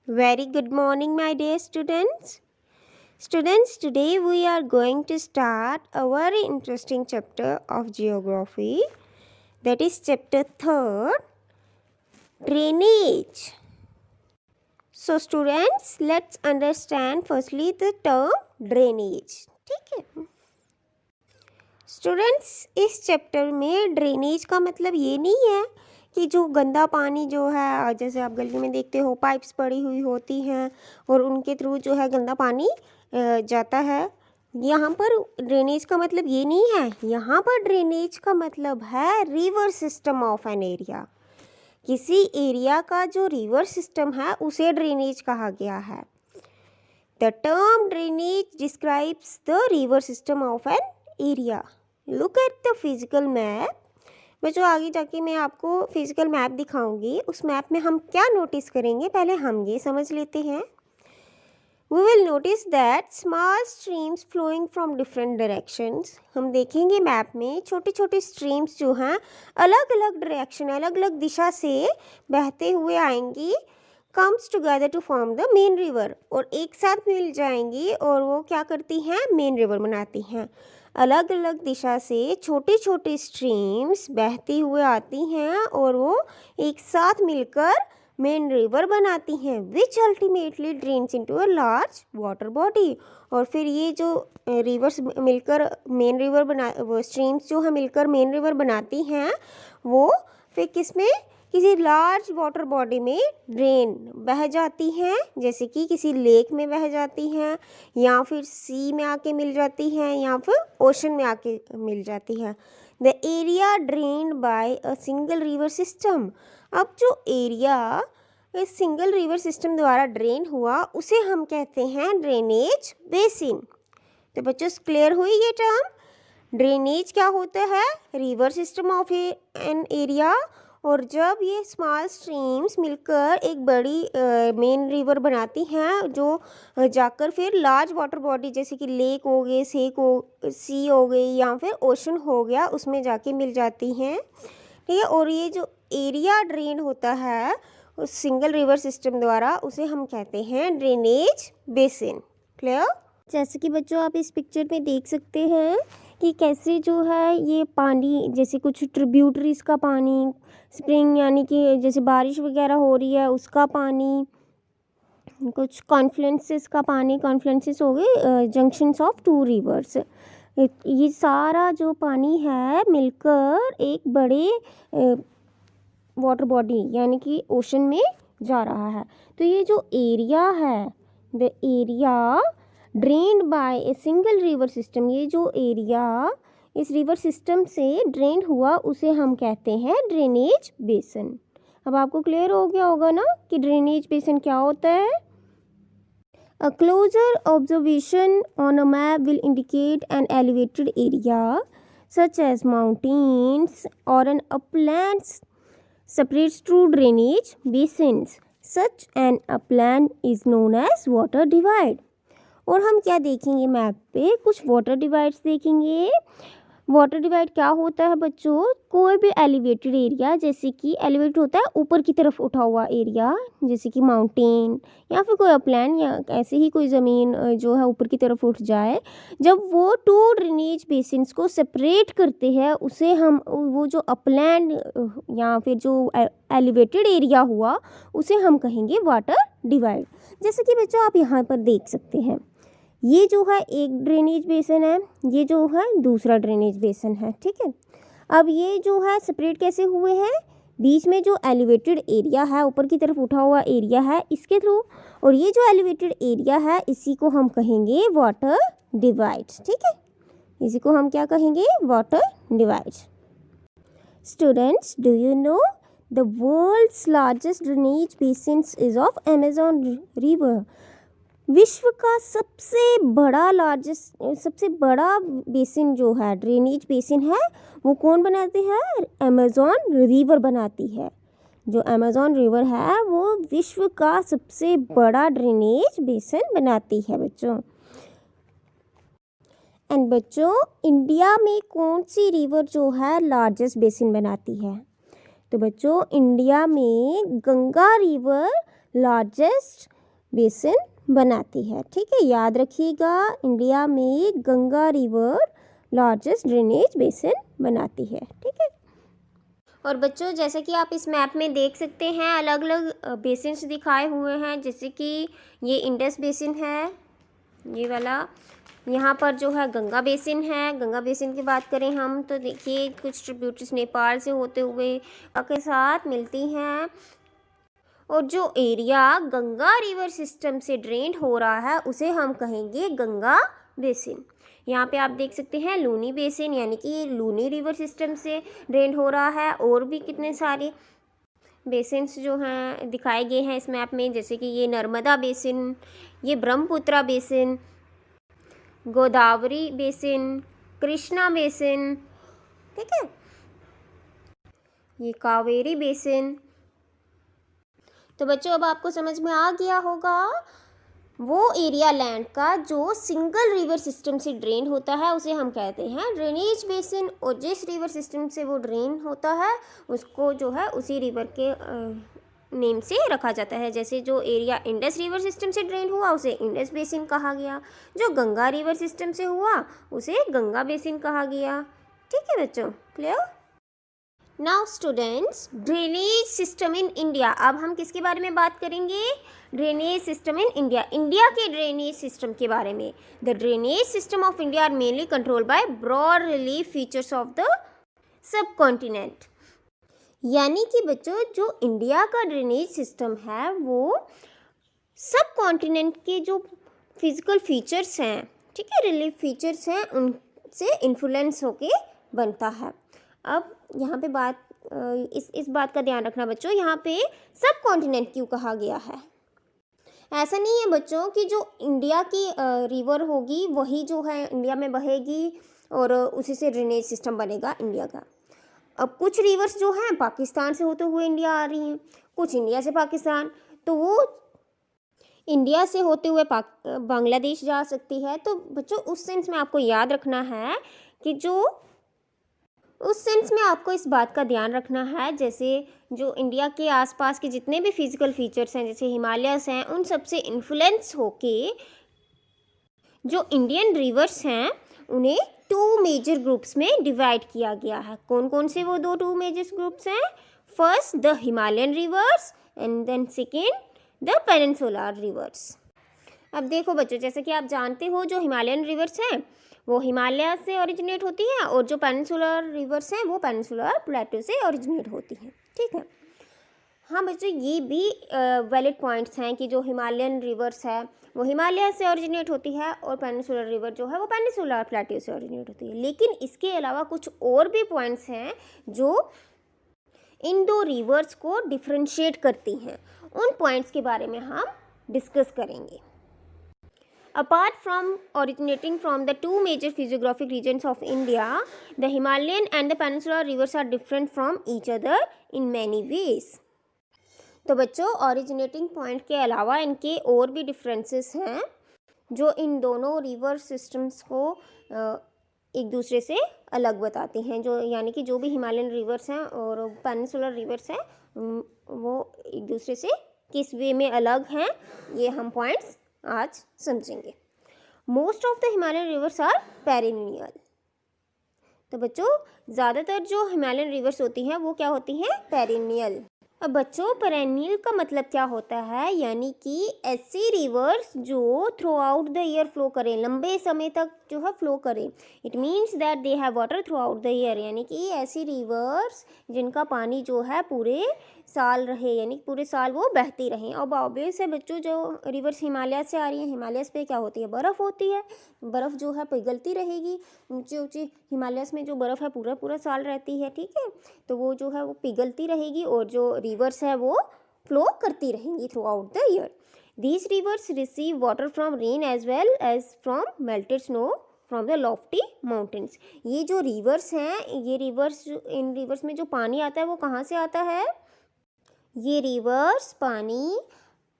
Very good morning, my dear students. Students, today we are going to start a very interesting chapter of geography. That is chapter 3, drainage. So, students, let's understand firstly the term drainage. ठीक है students, इस chapter में drainage का मतलब ये नहीं है कि जो गंदा पानी जो है, जैसे आप गली में देखते हो पाइप्स पड़ी हुई होती हैं और उनके थ्रू जो है गंदा पानी जाता है। यहाँ पर ड्रेनेज का मतलब ये नहीं है। यहाँ पर ड्रेनेज का मतलब है river system of an area. किसी एरिया का जो रिवर सिस्टम है उसे ड्रेनेज कहा गया है। The term drainage describes the river system of an area. Look at the physical map. बच्चों, आगे जाके मैं आपको फिजिकल मैप दिखाऊंगी। उस मैप में हम क्या नोटिस करेंगे, पहले हम ये समझ लेते हैं। We will notice that small streams flowing from different directions. हम देखेंगे मैप में छोटे छोटे स्ट्रीम्स जो हैं अलग अलग डायरेक्शन, अलग अलग दिशा से बहते हुए आएंगी, comes together to form the main river, और एक साथ मिल जाएंगी और वो क्या करती हैं, मेन रिवर बनाती हैं। अलग अलग दिशा से छोटे छोटे स्ट्रीम्स बहती हुए आती हैं और वो एक साथ मिलकर मेन रिवर बनाती हैं, which ultimately drains into a large water body. और फिर ये जो रिवर्स मिलकर मेन रिवर बना, वो स्ट्रीम्स जो है मिलकर मेन रिवर बनाती हैं, वो फिर किसमें, किसी लार्ज वाटर बॉडी में ड्रेन बह जाती हैं, जैसे कि किसी लेक में बह जाती हैं, या फिर सी में आके मिल जाती हैं, या फिर ओशन में आके मिल जाती हैं। The area drained by a single river system. अब जो एरिया इस सिंगल रिवर सिस्टम द्वारा ड्रेन हुआ उसे हम कहते हैं ड्रेनेज बेसिन। तो बच्चों, क्लियर हुई ये टर्म। ड्रेनेज क्या होता है, river system of an area, और जब ये स्मॉल स्ट्रीम्स मिलकर एक बड़ी मेन रिवर बनाती हैं जो जाकर फिर लार्ज वाटर बॉडी जैसे कि लेक हो गए, सी हो गई, या फिर ओशन हो गया, उसमें जाके मिल जाती हैं। ठीक है, और ये जो एरिया ड्रेन होता है उस सिंगल रिवर सिस्टम द्वारा उसे हम कहते हैं ड्रेनेज बेसिन। क्लियर। जैसे कि बच्चों आप इस पिक्चर में देख सकते हैं कि कैसे जो है ये पानी, जैसे कुछ ट्रिब्यूटरीज का पानी, स्प्रिंग यानी कि जैसे बारिश वगैरह हो रही है उसका पानी, कुछ कॉन्फ्लुएंसेस का पानी, कॉन्फ्लुएंसेस हो गए जंक्शंस ऑफ टू रिवर्स, ये सारा जो पानी है मिलकर एक बड़े वाटर बॉडी यानी कि ओशन में जा रहा है। तो ये जो एरिया है, the area drained by a single river system, ये जो एरिया इस रिवर सिस्टम से ड्रेन हुआ उसे हम कहते हैं ड्रेनेज बेसिन। अब आपको क्लियर हो गया होगा ना कि ड्रेनेज बेसिन क्या होता है। A closer observation on a map will indicate an elevated area such as mountains or an upland separates two drainage basins. Such an upland is known as water divide. और हम क्या देखेंगे map पे, कुछ water divides देखेंगे। Water divide क्या होता है बच्चों, कोई भी एलिवेटेड एरिया, जैसे कि एलिवेटेड होता है ऊपर की तरफ उठा हुआ एरिया, जैसे कि माउंटेन या फिर कोई अपलैंड या ऐसे ही कोई ज़मीन जो है ऊपर की तरफ उठ जाए, जब वो टू ड्रेनेज बेसिन्स को सेपरेट करते हैं उसे हम, वो जो अपलैंड या फिर जो एलिवेटेड एरिया हुआ उसे हम कहेंगे वाटर डिवाइड। जैसे कि बच्चों आप यहाँ पर देख सकते हैं, ये जो है एक ड्रेनेज बेसिन है, ये जो है दूसरा ड्रेनेज बेसिन है। ठीक है, अब ये जो है सेपरेट कैसे हुए हैं, बीच में जो एलिवेटेड एरिया है, ऊपर की तरफ उठा हुआ एरिया है इसके थ्रू, और ये जो एलिवेटेड एरिया है इसी को हम कहेंगे वाटर डिवाइड। ठीक है, इसी को हम क्या कहेंगे, water divide. Students, do you know the world's largest drainage basin is of Amazon river. विश्व का सबसे बड़ा बेसिन जो है, ड्रेनेज बेसिन है, वो कौन बनाती है, अमेज़न रिवर बनाती है। जो अमेज़न रिवर है वो विश्व का सबसे बड़ा ड्रेनेज बेसिन बनाती है बच्चों। एंड बच्चों, इंडिया में कौन सी रिवर जो है लार्जेस्ट बेसिन बनाती है, तो बच्चों इंडिया में गंगा रिवर लार्जेस्ट बेसिन बनाती है। ठीक है, याद रखिएगा, इंडिया में Ganga river largest drainage basin बनाती है। ठीक है, और बच्चों जैसे कि आप इस मैप में देख सकते हैं अलग अलग बेसिन्स दिखाए हुए हैं, जैसे कि ये इंडस बेसिन है, ये वाला, यहाँ पर जो है गंगा बेसिन है। गंगा बेसिन की बात करें हम तो देखिए कुछ ट्रिब्यूटरीज नेपाल से होते हुए के साथ मिलती हैं, और जो एरिया गंगा रिवर सिस्टम से ड्रेन हो रहा है उसे हम कहेंगे गंगा बेसिन। यहाँ पे आप देख सकते हैं लूनी बेसिन, यानी कि लूनी रिवर सिस्टम से ड्रेन हो रहा है। और भी कितने सारे बेसिन्स जो हैं दिखाए गए हैं इस मैप में, जैसे कि ये नर्मदा बेसिन, ये Brahmaputra basin, Godavari basin, Krishna basin, ठीक है, ये कावेरी बेसिन। तो बच्चों अब आपको समझ में आ गया होगा वो एरिया लैंड का जो सिंगल रिवर सिस्टम से ड्रेन होता है उसे हम कहते हैं ड्रेनेज बेसिन, और जिस रिवर सिस्टम से वो ड्रेन होता है उसको जो है उसी रिवर के नेम से रखा जाता है। जैसे जो एरिया इंडस रिवर सिस्टम से ड्रेन हुआ उसे इंडस बेसिन कहा गया, जो गंगा रिवर सिस्टम से हुआ उसे गंगा बेसिन कहा गया। ठीक है बच्चों, clear? Now students, drainage system in India. अब हम किसके बारे में बात करेंगे? Drainage system in India, India के ड्रेनेज सिस्टम के बारे में। The drainage system of India are mainly controlled by broad relief features of the subcontinent. यानी कि बच्चों जो इंडिया का ड्रेनेज सिस्टम है वो सब कॉन्टिनेंट के जो फिजिकल फीचर्स हैं, ठीक है, रिलीफ फीचर्स हैं, उनसे इन्फ्लुएंस होके बनता है। अब यहाँ पे इस बात का ध्यान रखना बच्चों, यहाँ पे सब कॉन्टिनेंट क्यों कहा गया है? ऐसा नहीं है बच्चों कि जो इंडिया की रिवर होगी वही जो है इंडिया में बहेगी और उसी से ड्रेनेज सिस्टम बनेगा इंडिया का। अब कुछ रिवर्स जो हैं पाकिस्तान से होते हुए इंडिया आ रही हैं, कुछ इंडिया से पाकिस्तान, तो वो इंडिया से होते हुए बांग्लादेश जा सकती है। तो बच्चों उस सेंस में आपको याद रखना है कि उस सेंस में आपको इस बात का ध्यान रखना है, जैसे जो इंडिया के आसपास के जितने भी फिजिकल फीचर्स हैं जैसे हिमालयस हैं, उन सब से इन्फ्लुएंस होके जो इंडियन रिवर्स हैं उन्हें टू मेजर ग्रुप्स में डिवाइड किया गया है। कौन कौन से वो टू मेजर ग्रुप्स हैं? First the Himalayan rivers and then second the peninsular rivers. अब देखो बच्चों, जैसे कि आप जानते हो जो हिमालयन रिवर्स हैं वो हिमालय से ओरिजिनेट होती हैं, और जो पेनिनसुलर रिवर्स हैं वो पेनिनसुलर प्लेटो से ओरिजिनेट होती हैं। ठीक है, हाँ बच्चों, ये भी वैलिड पॉइंट्स हैं कि जो हिमालयन रिवर्स है वो हिमालय से ओरिजिनेट होती है और पेनिनसुलर रिवर जो है वो पेनिनसुलर प्लेटो से ओरिजिनेट होती है। लेकिन इसके अलावा कुछ और भी पॉइंट्स हैं जो इन दो रिवर्स को डिफ्रेंशिएट करती हैं, उन पॉइंट्स के बारे में हम डिस्कस करेंगे। Apart from originating from the two major physiographic regions of India, the Himalayan and the Peninsular rivers are different from each other in many ways. तो बच्चों ओरिजिनेटिंग पॉइंट के अलावा इनके और भी डिफरेंसेस हैं जो इन दोनों रिवर सिस्टम्स को एक दूसरे से अलग बताते हैं। जो यानी कि जो भी हिमालयन रिवर्स हैं और पेनिनसुलर रिवर्स हैं वो एक दूसरे से किस वे में अलग हैं, ये हम पॉइंट्स आज समझेंगे। Most of the Himalayan rivers are perennial. तो बच्चों ज़्यादातर जो हिमालयन रिवर्स होती हैं वो क्या होती हैं? पेरिनियल। अब बच्चों पेरिनियल का मतलब क्या होता है? यानी कि ऐसी रिवर्स जो through out the year flow करें, लंबे समय तक जो है फ्लो करें। It means that they have water through out the year, यानी कि ऐसी रिवर्स जिनका पानी जो है पूरे साल रहे, यानी पूरे साल वो बहती रहें। अब ऑब्वियस है बच्चों जो रिवर्स हिमालय से आ रही है, हिमालयस पे क्या होती है? बर्फ़ होती है, बर्फ़ जो है पिघलती रहेगी। ऊंचे ऊंचे हिमालयस में जो बर्फ़ है पूरा पूरा साल रहती है, ठीक है, तो वो जो है वो पिघलती रहेगी और जो रिवर्स है वो फ्लो करती रहेंगी throughout the year. These rivers receive water from rain as well as from melted snow from the lofty mountains. ये जो रिवर्स हैं, ये रिवर्स, इन रिवर्स में जो पानी आता है वो कहाँ से आता है? ये रिवर्स पानी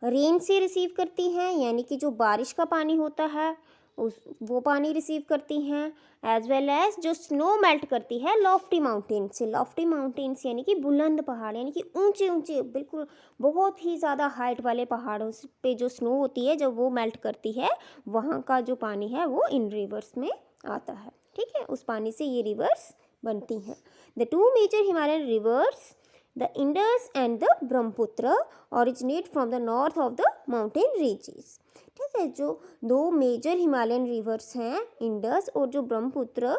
रेन से रिसीव करती हैं, यानी कि जो बारिश का पानी होता है, वो पानी रिसीव करती हैं, एज वेल एज जो स्नो मेल्ट करती है लॉफ्टी माउंटेन से। लॉफ्टी माउंटेन्स यानी कि बुलंद पहाड़, यानी कि ऊंचे ऊंचे बिल्कुल बहुत ही ज़्यादा हाइट वाले पहाड़ों पे जो स्नो होती है जब वो मेल्ट करती है, वहाँ का जो पानी है वो इन रिवर्स में आता है। ठीक है, उस पानी से ये रिवर्स बनती हैं। The two major Himalayan rivers, the Indus and the Brahmaputra, originate from the north of the mountain ranges. ठीक है, जो दो मेजर हिमालयन रिवर्स हैं, इंडस और जो ब्रह्मपुत्र,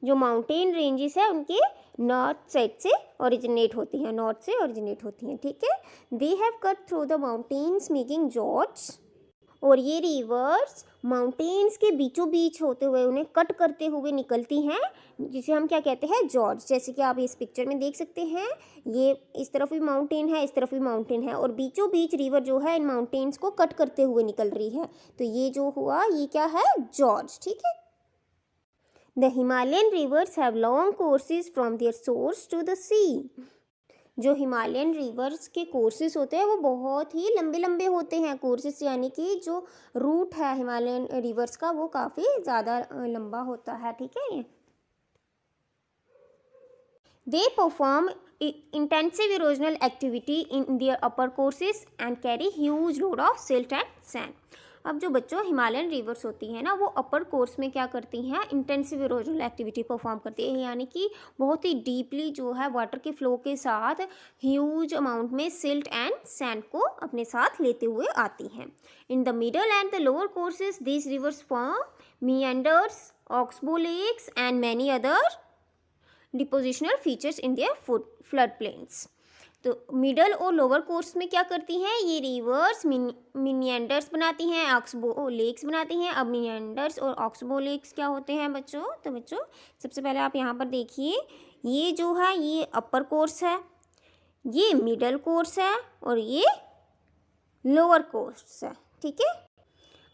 जो माउंटेन रेंजेस है उनके नॉर्थ साइड से ओरिजिनेट होती हैं, नॉर्थ से ओरिजिनेट होती हैं। ठीक है, they have cut through the mountains making George, और ये रिवर्स माउंटेन्स के बीचों बीच होते हुए उन्हें कट करते हुए निकलती हैं, जिसे हम क्या कहते हैं, जॉर्ज। जैसे कि आप इस पिक्चर में देख सकते हैं, ये इस तरफ भी माउंटेन है, इस तरफ भी माउंटेन है, और बीचों बीच रिवर जो है इन माउंटेन्स को कट करते हुए निकल रही है। तो ये जो हुआ ये क्या है, जॉर्ज। ठीक है, the Himalayan rivers have long courses from their source to the sea. जो हिमालयन रिवर्स के कोर्सेज होते हैं वो बहुत ही लंबे लंबे होते हैं। कोर्सेज यानी कि जो रूट है हिमालयन रिवर्स का वो काफ़ी ज़्यादा लंबा होता है। ठीक है, they perform intensive erosional activity in their upper courses and carry huge load of silt and sand. अब जो बच्चों हिमालयन रिवर्स होती हैं ना, वो अपर कोर्स में क्या करती हैं, इंटेंसिव इरोजनल एक्टिविटी परफॉर्म करती है, यानी कि बहुत ही डीपली जो है वाटर के फ्लो के साथ ह्यूज अमाउंट में सिल्ट एंड सैंड को अपने साथ लेते हुए आती हैं। In the middle and the lower courses this reverse form meanders, oxbow lakes and many other depositional features in their flood plains. तो मिडल और लोअर कोर्स में क्या करती हैं, ये रिवर्स मिनिएंडर्स बनाती हैं, ऑक्सबो लेक्स बनाती हैं। अब मिनिएंडर्स और ऑक्सबो लेक्स क्या होते हैं बच्चों, तो बच्चों सबसे पहले आप यहाँ पर देखिए, ये जो है ये अपर कोर्स है, ये मिडल कोर्स है और ये लोअर कोर्स है। ठीक है,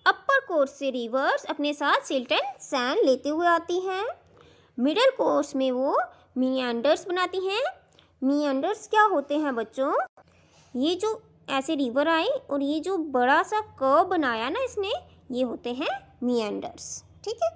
अपर कोर्स से रिवर्स अपने साथ सिल्ट एंड सैंड लेते हुए आती हैं। मिडल कोर्स में वो मिनिएंडर्स बनाती हैं। मिनिएंडर्स क्या होते हैं बच्चों, ये जो ऐसे रिवर आई और ये जो बड़ा सा कर्व बनाया ना इसने, ये होते हैं मिनिएंडर्स। ठीक है,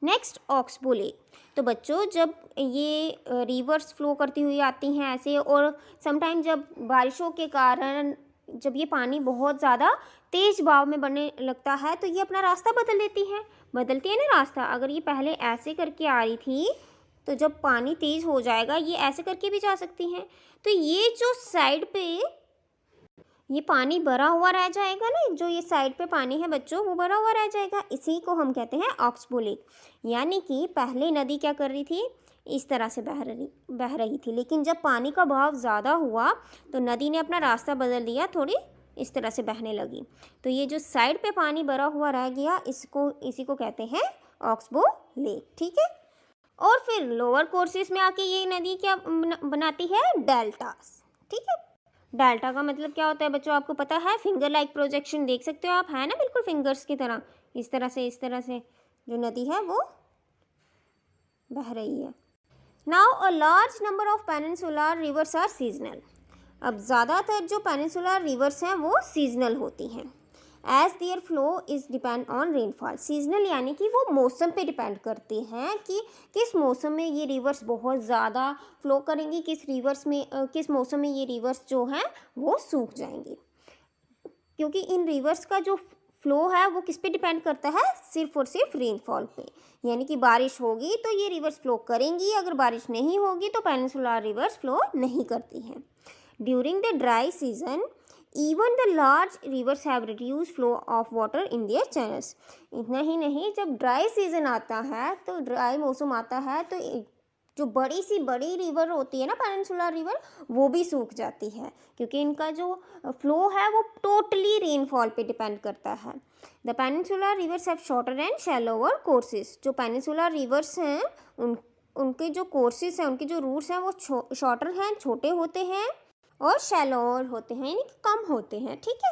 नेक्स्ट ऑक्सबो लेक। तो बच्चों जब ये रिवर्स फ्लो करती हुई आती हैं ऐसे, और समटाइम जब बारिशों के कारण जब ये पानी बहुत ज़्यादा तेज बहाव में बढ़ने लगता है तो ये अपना रास्ता बदलती है ना रास्ता। अगर ये पहले ऐसे करके आ रही थी तो जब पानी तेज हो जाएगा ये ऐसे करके भी जा सकती हैं। तो ये जो साइड पे ये पानी भरा हुआ रह जाएगा ना, जो ये साइड पे पानी है बच्चों वो भरा हुआ रह जाएगा, इसी को हम कहते हैं ऑक्सबो लेक। यानी कि पहले नदी क्या कर रही थी, इस तरह से बह रही थी, लेकिन जब पानी का बहाव ज़्यादा हुआ तो नदी ने अपना रास्ता बदल दिया, थोड़ी इस तरह से बहने लगी। तो ये जो साइड पे पानी भरा हुआ रह गया इसी को कहते हैं ऑक्सबो लेक। ठीक है, और फिर लोअर कोर्सेस में आके ये नदी क्या बनाती है, डेल्टास। ठीक है, डेल्टा का मतलब क्या होता है बच्चों, आपको पता है, फिंगर लाइक प्रोजेक्शन देख सकते हो आप, है ना, बिल्कुल फिंगर्स की तरह इस तरह से जो नदी है वो बह रही है। Now a large number of peninsular rivers are seasonal. अब ज़्यादातर जो पेनिनसुलर रिवर्स हैं वो सीजनल होती हैं। As their flow is depend on rainfall. Seasonal यानी कि वो मौसम पे डिपेंड करते हैं कि किस मौसम में ये रिवर्स बहुत ज़्यादा फ्लो करेंगी, किस मौसम में ये रिवर्स जो हैं वो सूख जाएंगी। क्योंकि इन रिवर्स का जो फ्लो है वो किस पे डिपेंड करता है, सिर्फ और सिर्फ रेनफॉल पे। यानी कि बारिश होगी तो ये रिवर्स फ्लो करेंगी, अगर बारिश नहीं होगी तो पेनिनसुलर रिवर्स फ्लो नहीं करती हैं। During the dry season even the large rivers have reduced flow of water in their channels। इतना ही नहीं, जब ड्राई सीजन आता है तो ड्राई मौसम आता है तो जो बड़ी रिवर होती है ना पेनिनसुलर रिवर, वो भी सूख जाती है, क्योंकि इनका जो फ्लो है वो टोटली रेनफॉल पे डिपेंड करता है। The peninsular reverse have shorter and shallower courses. जो पेनिनसुलर रिवर्स हैं उनके जो कोर्सेज हैं, उनके जो रूट्स हैं वो शॉर्टर हैं, छोटे होते हैं, और शैलोअर होते हैं, यानी कि कम होते हैं। ठीक है,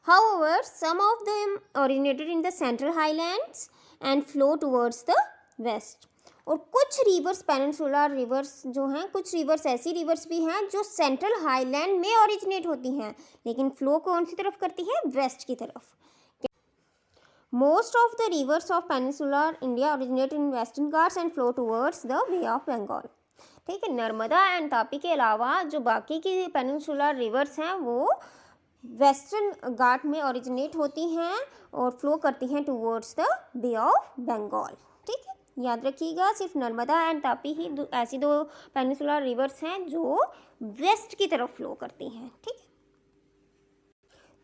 however some of them originated in the central highlands and flow towards the west। और कुछ रिवर्स पेनिनसुलर रिवर्स जो हैं, कुछ रिवर्स ऐसी रिवर्स भी हैं जो सेंट्रल हाईलैंड में ओरिजिनेट होती हैं, लेकिन फ्लो कौन सी तरफ करती है, वेस्ट की तरफ। Most of the rivers of peninsular India originate in Western Ghats and flow towards the Bay of Bengal. ठीक है, नर्मदा एंड तापी के अलावा जो बाकी की पेनिनसुलर रिवर्स हैं वो वेस्टर्न घाट में ओरिजिनेट होती हैं और फ्लो करती हैं towards the Bay of Bengal. ठीक है, याद रखिएगा, सिर्फ नर्मदा एंड तापी ही ऐसी दो पेनिनसुलर रिवर्स हैं जो वेस्ट की तरफ फ्लो करती हैं। ठीक है,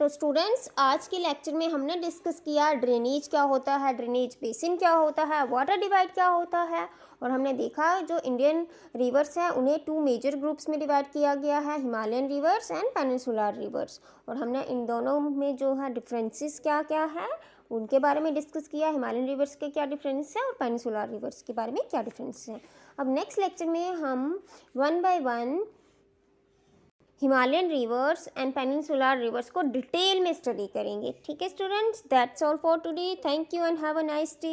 तो स्टूडेंट्स आज के लेक्चर में हमने डिस्कस किया ड्रेनेज क्या होता है, ड्रेनेज बेसिन क्या होता है, वाटर डिवाइड क्या होता है, और हमने देखा जो इंडियन रिवर्स हैं उन्हें 2 मेजर ग्रुप्स में डिवाइड किया गया है, Himalayan rivers and peninsular reverse. और हमने इन दोनों में जो है डिफरेंसेस क्या क्या है उनके बारे में डिस्कस किया, हिमालयन रिवर्स के क्या डिफरेंस है और पेनिनसुलर रिवर्स के बारे में क्या डिफरेंस है। अब नेक्स्ट लेक्चर में हम 1 by 1 Himalayan rivers and peninsular reverse को डिटेल में स्टडी करेंगे। ठीक है students, that's all for today. Thank you and have a nice day.